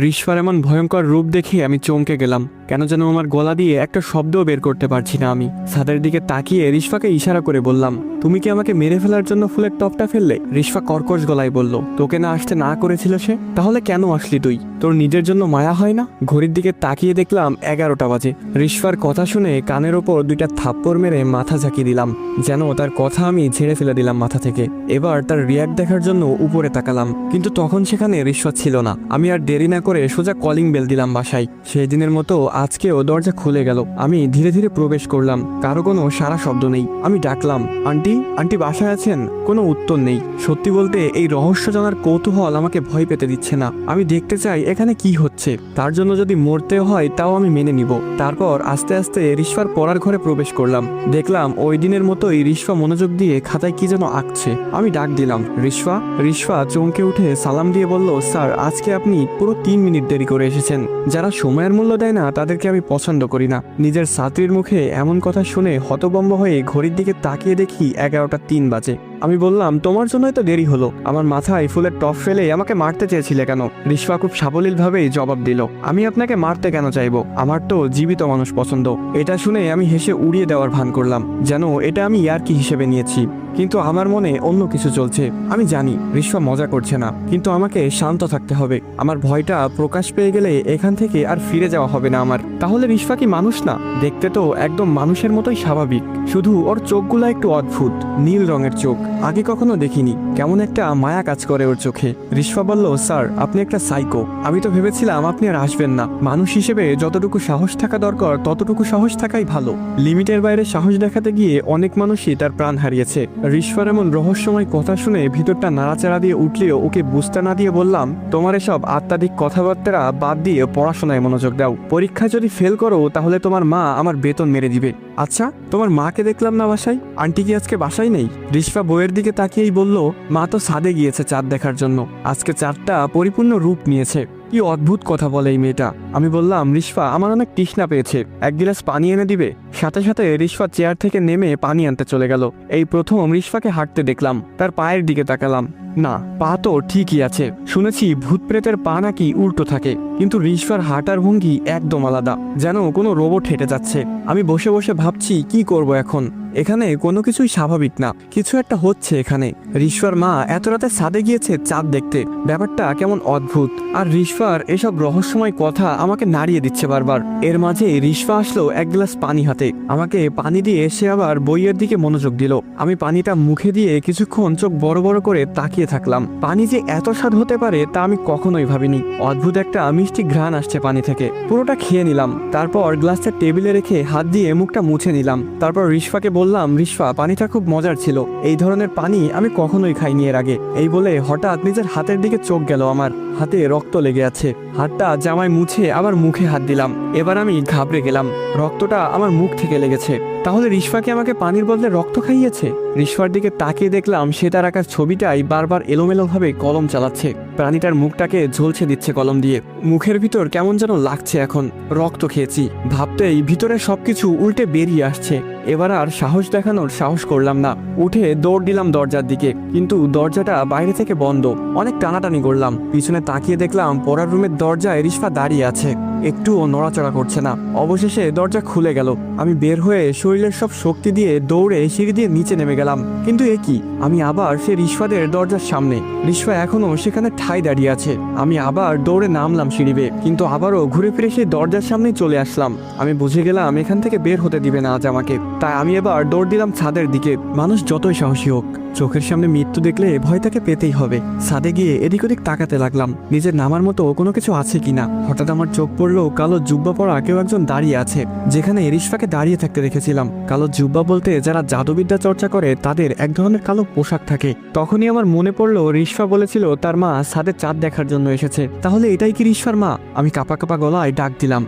রিশফার এমন ভয়ঙ্কর রূপ দেখে আমি চমকে গেলাম। কেন যেন আমার গলা দিয়ে একটা শব্দও বের করতে পারছি না। আমি ছাদের দিকে তাকিয়ে রিশফাকে ইশারা করে বললাম, তুমি কি আমাকে মেরে ফেলার জন্য ফুলের টপটা ফেললে? রিশফা কর্কশ গলায় বলল, তোকে না আসতে না করেছিল সে? তাহলে কেন আসলি তুই? তোর নিজের জন্য মায়া হয় না? ঘড়ির দিকে তাকিয়ে দেখলাম 11টা বাজে। রিশফার কথা শুনে কানের ওপর 2টা থাপ্পড় মেরে মাথা ঝাঁকিয়ে দিলাম, যেন তার কথা আমি ঝেড়ে ফেলে দিলাম মাথা থেকে। এবার তার রিয়াক্ট দেখার জন্য উপরে তাকালাম, কিন্তু তখন সেখানে রিশফা ছিল না। আমি আর দেরি না করে সোজা কলিং বেল দিলাম বাসায়। সেই দিনের মতো আজকেও দরজা খুলে গেল। আমি ধীরে ধীরে প্রবেশ করলাম, কারো কোনো সারা শব্দ নেই। আমি ডাকলাম, আন্টি, আন্টি বাসায় আছেন? কোনো উত্তর নেই। সত্যি বলতে এই রহস্য জানার কৌতূহল আমাকে ভয় পেতে দিচ্ছে না। আমি দেখতে চাই এখানে কি হচ্ছে। তার জন্য যদি মরতে হয় তাও আমি মেনে নিব। তারপর আস্তে আস্তে রিশফার পড়ার ঘরে প্রবেশ করলাম। দেখলাম ওই দিনের মতোই রিশফা মনোযোগ দিয়ে খাতায় কি যেন আঁকছে। আমি ডাক দিলাম, রিশফা। রিশফা চমকে উঠে সালাম দিয়ে বলল, স্যার আজকে আপনি পুরো 3 মিনিট দেরি করে এসেছেন। যারা সময়ের মূল্য দেয় না তাদেরকে আমি পছন্দ করি না। নিজের ছাত্রীর মুখে এমন কথা শুনে হতভম্ব হয়ে ঘড়ির দিকে তাকিয়ে দেখি 11টা 3 বাজে। আমি বললাম, তোমার জন্যই তো দেরি হলো। আমার মাথায় ফুলের টপ ফেলে আমাকে মারতে চেয়েছিলে কেন? রিশফা খুব সাবলীলভাবেই জবাব দিল, আমি আপনাকে মারতে কেন চাইবো? আমার তো জীবিত মানুষ পছন্দ। এটা শুনে আমি হেসে উড়িয়ে দেওয়ার ভান করলাম, যেন এটা আমি ইয়ার্কি হিসেবে নিয়েছি। কিন্তু আমার মনে অন্য কিছু চলছে। আমি জানি রিশফা মজা করছে না, কিন্তু আমাকে শান্ত থাকতে হবে। আমার ভয়টা প্রকাশ পেয়ে গেলে এখান থেকে আর ফিরে যাওয়া হবে না আমার। তাহলে রিশফা কি মানুষ না? দেখতে তো একদম মানুষের মতোই স্বাভাবিক, শুধু ওর চোখগুলো একটু অদ্ভুত, নীল রঙের চোখ। আগে কখনো দেখিনি। কেমন একটা মায়া কাজ করে ওর চোখে। রিশফা বলল, স্যার আপনি একটা সাইকো। আমি তো ভেবেছিলাম আপনি আর আসবেন না। মানুষ হিসেবে যতটুকু সাহস থাকা দরকার ততটুকু সাহস থাকাই ভালো। লিমিটের বাইরে সাহস দেখাতে গিয়ে অনেক মানুষই তার প্রাণ হারিয়েছে। রিশফার এমন রহস্যময় কথা শুনে ভিতরটা নাড়াচাড়া দিয়ে উঠলেও ওকে বুঝতে না দিয়ে বললাম, তোমার এসব আত্মাধিক কথাবার্তা বাদ দিয়ে পড়াশোনায় মনোযোগ দাও। পরীক্ষায় যদি ফেল করো তাহলে তোমার মা আমার বেতন মেরে দিবে। আচ্ছা, তোমার মাকে দেখলাম না বাসায়। আন্টি কি আজকে বাসায় নেই? রিশফা বইয়ের দিকে তাকিয়েই বলল, মা তো ছাদে গিয়েছে চাঁদ দেখার জন্য। আজকে চাঁদটা পরিপূর্ণ রূপ নিয়েছে। কি অদ্ভুত কথা বলে এই মেয়েটা। আমি বললাম, রিশফা আমার অনেক তৃষ্ণা পেয়েছে, 1 গ্লাস পানি এনে দিবে? সাথে সাথে রিশফা চেয়ার থেকে নেমে পানি আনতে চলে গেল। এই প্রথম রিশফাকে হাঁটতে দেখলাম। তার পায়ের দিকে তাকালাম, না, পা তো ঠিকই আছে। শুনেছি ভূত প্রেতের পা নাকি উল্টো থাকে, কিন্তু রিশফার হাঁটার ভঙ্গি একদম আলাদা, যেন কোনো রোবট হেঁটে যাচ্ছে। আমি বসে বসে ভাবছি কি করব এখন। এখানে কোনো কিছুই স্বাভাবিক না, কিছু একটা হচ্ছে এখানে। রিশফার মা এত রাতে ছাদে গিয়েছে চাঁদ দেখতে, ব্যাপারটা কেমন অদ্ভুত। আর রিশফার এসব রহস্যময় কথা আমাকে নাড়িয়ে দিচ্ছে বারবার। এর মাঝে রিশফা আসলো 1 গ্লাস পানি হাতে। আমাকে পানি দিয়ে সে আবার বইয়ের দিকে মনোযোগ দিল। আমি পানিটা মুখে দিয়ে কিছুক্ষণ চোখ বড় বড় করে তাকিয়ে থাকলাম। পানি যে এত স্বাদ হতে পারে তা আমি কখনোই ভাবিনি। অদ্ভুত একটা মিষ্টি ঘ্রাণ আসছে পানি থেকে। পুরোটা খেয়ে নিলাম। তারপর গ্লাসটা টেবিলে রেখে হাত দিয়ে মুখটা মুছে নিলাম। তারপর রিশফাকে বললাম, রিশফা পানিটা খুব মজার ছিল, এই ধরনের পানি আমি কখনোই খাইনি এর আগে। এই বলে হঠাৎ নিজের হাতের দিকে চোখ গেল। আমার হাতে রক্ত লেগে আছে। হাতটা জামায় মুছে আবার মুখে হাত দিলাম। এবার আমি ঘাবড়ে গেলাম, রক্তটা আমার মুখ থেকে লেগেছে। তাহলে রিশফাকে আমাকে পানির বদলে রক্ত খাইয়েছে? রিশফার দিকে তাকিয়ে দেখলাম সে তার আঁকার ছবিটাই বারবার এলোমেলোভাবে কলম চালাচ্ছে। প্রাণীটার মুখটাকে ঝলছে দিচ্ছে কলম দিয়ে। মুখের ভিতর কেমন যেন লাগছে এখন, রক্ত খেয়েছি ভাবতেই ভিতরে সবকিছু উল্টে বেরিয়ে আসছে। এবার আর সাহস দেখানোর সাহস করলাম না। উঠে দৌড় দিলাম দরজার দিকে, কিন্তু দরজাটা বাইরে থেকে বন্ধ। অনেক টানাটানি করলাম, পিছনে তাকিয়ে দেখলাম পড়ার রুমের দরজায় রিশফা দাঁড়িয়ে আছে, একটুও নড়াচড়া করছে না। অবশেষে দরজা খুলে গেল। আমি বের হয়ে শরীরের সব শক্তি দিয়ে দৌড়ে সিঁড়ি দিয়ে নিচে নেমে গেলাম। কিন্তু এ কি, আমি আবার সে রিশফাদের দরজার সামনে। রিশফা এখনো সেখানে ঠাই দাঁড়িয়ে আছে। আমি আবার দৌড়ে নামলাম সিঁড়ি বেয়ে, কিন্তু আবারও ঘুরে ফিরে সেই দরজার সামনেই চলে আসলাম। আমি বুঝে গেলাম এখান থেকে বের হতে দিবে না আজ আমাকে। তাই আমি এবার দৌড় দিলাম ছাদের দিকে। মানুষ যতই সাহসী হোক, চোখের সামনে মৃত্যু দেখলে ভয় তাকে পেতেই হবে। ছাদে গিয়ে এদিক ওদিক তাকাতে লাগলাম, নিজের নামার মতো কোনো কিছু আছে কিনা। হঠাৎ আমার চোখ পড়লো কালো জুব্বা পরা কেউ একজন দাঁড়িয়ে আছে, যেখানে রিশফাকে দাঁড়িয়ে থাকতে দেখেছিলাম। কালো জুব্বা বলতে যারা জাদুবিদ্যা চর্চা করে তাদের এক ধরনের কালো পোশাক থাকে। তখনই আমার মনে পড়লো রিশফা বলেছিল তার মা ছাদে চাঁদ দেখার জন্য এসেছে। তাহলে এটাই কি রিশফার মা? আমি কাঁপা কাঁপা গলায় ডাক দিলাম,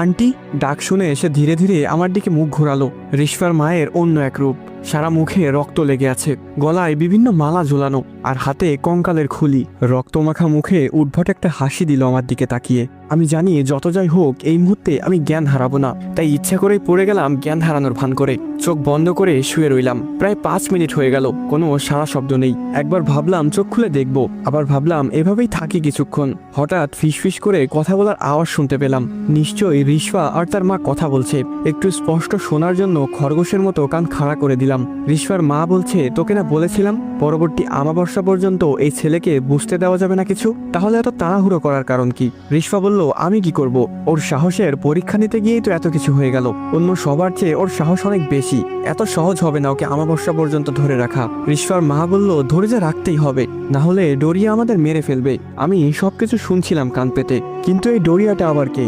আন্টি। ডাক শুনে এসে ধীরে ধীরে আমার দিকে মুখ ঘোরালো। রিশফার মায়ের অন্য এক রূপ, সারা মুখে রক্ত লেগে আছে, গলায় বিভিন্ন মালা ঝোলানো, আর হাতে কঙ্কালের খুলি। রক্তমাখা মুখে উদ্ভট একটা হাসি দিল আমার দিকে তাকিয়ে। আমি জানি যত যাই হোক এই মুহূর্তে আমি জ্ঞান হারাবো না, তাই ইচ্ছা করেই পড়ে গেলাম জ্ঞান হারানোর ভান করে। চোখ বন্ধ করে শুয়ে রইলাম। প্রায় 5 মিনিট হয়ে গেল, কোনো সারা শব্দ নেই। একবার ভাবলাম চোখ খুলে দেখব, আবার ভাবলাম এভাবেই থাকি কিছুক্ষণ। হঠাৎ ফিসফিস করে কথা বলার আওয়াজ শুনতে পেলাম। নিশ্চয়ই রিশফা আর তার মা কথা বলছে। একটু স্পষ্ট শোনার জন্য খরগোশের মতো কান খাড়া করে দিলাম। রিশফার মা বলছে, তোকে না বলেছিলাম পরবর্তী আমাবস্যা পর্যন্ত এই ছেলেকে বুঝতে দেওয়া যাবে না কিছু, তাহলে এত তাড়াহুড়ো করার কারণ কি? রিশফা বলল, আমি কি করব, ওর সাহসের পরীক্ষা নিতে গিয়েই তো এত কিছু হয়ে গেল। অন্য সবার চেয়ে ওর সাহস অনেক বেশি, এত সহজ হবে না ওকে আমাবস্যা পর্যন্ত ধরে রাখা। রিশফার মা বলল, ধরে যা রাখতেই হবে, না হলে ডোরিয়া আমাদের মেরে ফেলবে। আমি সবকিছু শুনছিলাম কান পেতে, কিন্তু এই ডোরিয়াটা আবার কে?